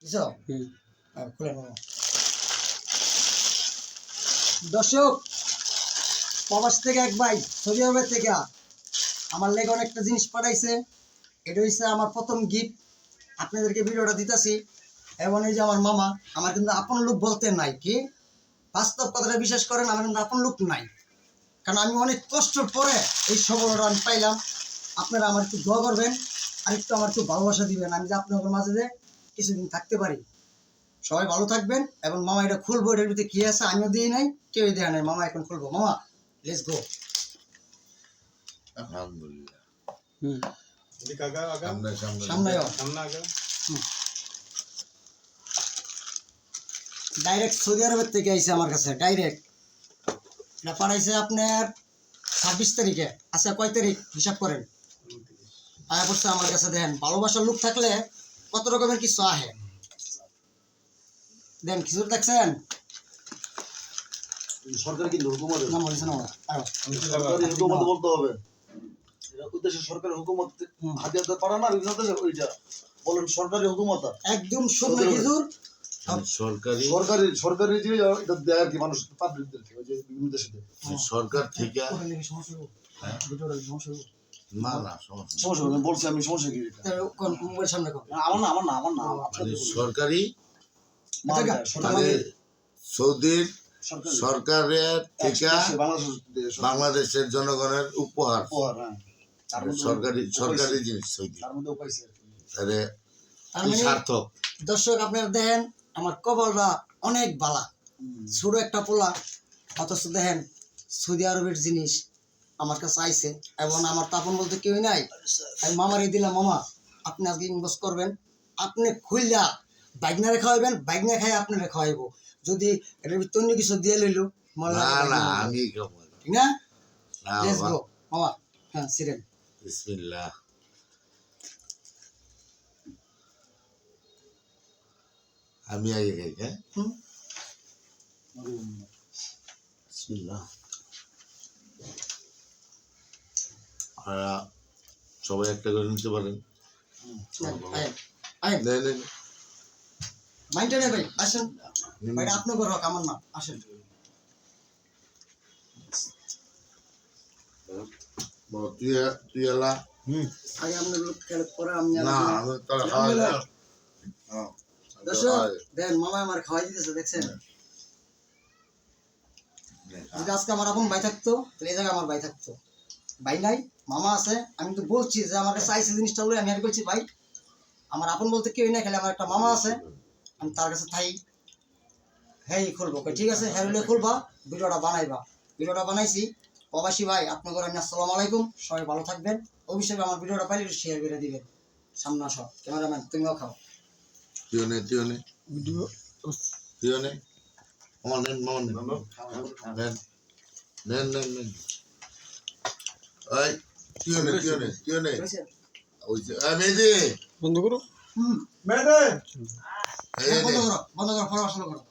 বুঝছো? খুলে নেবো। দর্শক, প্রবাস থেকে এক ভাই সৌদি আরবের থেকে আমার লেগে অনেকটা জিনিস পাঠাইছে। এটা হচ্ছে আমার প্রথম গিফট, আপনাদেরকে ভিডিওটা দিতেছি। এবং এই যে আমার মামা, আমার কিন্তু আপন লোক বলতে নাই, কি বাস্তব কথাটা বিশ্বাস করেন, আমার কিন্তু আপন লোক নাই। কারণ আমি অনেক কষ্টের পরে এই সফলতা আমি পাইলাম। আপনারা আমার একটু দোয়া করবেন আর একটু আমার একটু ভালোবাসা দিবেন, আমি যে আপনাদের মাঝে যে কিছুদিন থাকতে পারি। সবাই ভালো থাকবেন। এবং মামা এটা খুলবো, এটার ভিতরে কি আছে আমিও দিই নাই, কেউ দেয় নাই। মামা এখন খুলবো। মামা লেটস গো। আলহামদুলিল্লাহ। ডাইরেক্ট সৌদি আরবের থেকে আইছে আমার কাছে, ডাইরেক্ট এটা পাঠাইছে আপনার 26 তারিখে। আচ্ছা কয় তারিখ হিসাব করেন? আয়া পড়ছে আমার কাছে। দেন ভালোবাসার লোক থাকলে কত রকমের কিছু আহে। দেন খিচুড়ি দেখছেন? সরকার কিন্তু হুকুমত নাম বলছে না সরকারি হুকুমত বলতে হবে। এটা উদ্দেশ্যে সরকারি হুকুমত হাতিয়ার পারা না বিভিন্ন দেশে ওইটা বলেন সরকারি হুকুমত একদম শুকনো খিচুর। সরকারি সরকারি সরকারি যে এটা দেয় আর কি মানুষ পাবলিকদেরকে ওই যে বিভিন্ন দেশে সরকার থেকে সমস্যা না না সমস্যা সমস্যা বলছি আমি সমস্যা কি মোবাইল সামনে কর। আমার না মানে সরকারি আচ্ছা, মানে সৌদির সরকারি সরকারের থেকে বাংলাদেশের জনগণের উপহার উপহার, হ্যাঁ। সরকারি সরকারি জিনিস সৌদি তার মধ্যে উপায় আছে। তাহলে তার কি মানে সার্থক। দর্শক আপনারা দেখেন আমার কপালটা অনেক বালা, ছোট একটা পোলা, অথচ দেখেন সৌদি আরবের জিনিস আমার কাছে আইছে। এবং আমার তাপন বলতে কেউই নাই। আমি মামারই দিলাম, মামা আপনি আজকে ইনভেস্ট করবেন, আপনি খুললা বাইকনারে খাওয়াইবেন, বাইকনা খাই আপনারে খাওয়াইবো। যদি এটার ভিতরে অন্য কিছু দিয়ে লইলো না না আমি খাবো না। ঠিক না? না লেটস বাবা গো মামা। হ্যাঁ সিরেন বিসমিল্লাহ। আমি আগে খাই, হ্যাঁ বিসমিল্লাহ। আর সবাই একটা করে নিতে পারেন। নেন, নেন। মাইন্ডটা নেই ভাই, আসেন ভাই, আপনার ঘর হোক আমার না, আসেন। তুই এলা আগে আপনার লোক খেলে পরে আমি না আমি তোর খাওয়াই না। দর্শক দেন মামা আমার খাওয়াই দিতেছে, দেখছেন? যদি আজকে আমার আপন ভাই থাকতো তাহলে এই জায়গায় আমার ভাই থাকতো। ভাই নাই, মামা আছে। আমি তো বলছি যে আমার কাছে আইসি জিনিসটা লই, আমি আর বলছি ভাই আমার আপন বলতে কেউই নাই, খালি আমার একটা মামা আছে, আমি তার কাছে থাই। হ্যাঁ খুলবো, ঠিক আছে, হ্যাঁ হলে খুলবা, ভিডিওটা বানাইবা। ভিডিওটা বানাইছি। প্রবাসী ভাই আপনার করে আমি আসসালামু আলাইকুম, সবাই ভালো থাকবেন। অবশ্যই আমার ভিডিওটা পাইলে একটু শেয়ার করে দিবেন। সামনে আসো, ক্যামেরাম্যান তুমিও খাও। তুইও নে ভিডিও আমার নেন মামা নেন নেন নেন নেন। ওই তুইও নে ওই যে মেয়েদি বন্ধ করো। বন্ধ করো, পরে আসলে করো।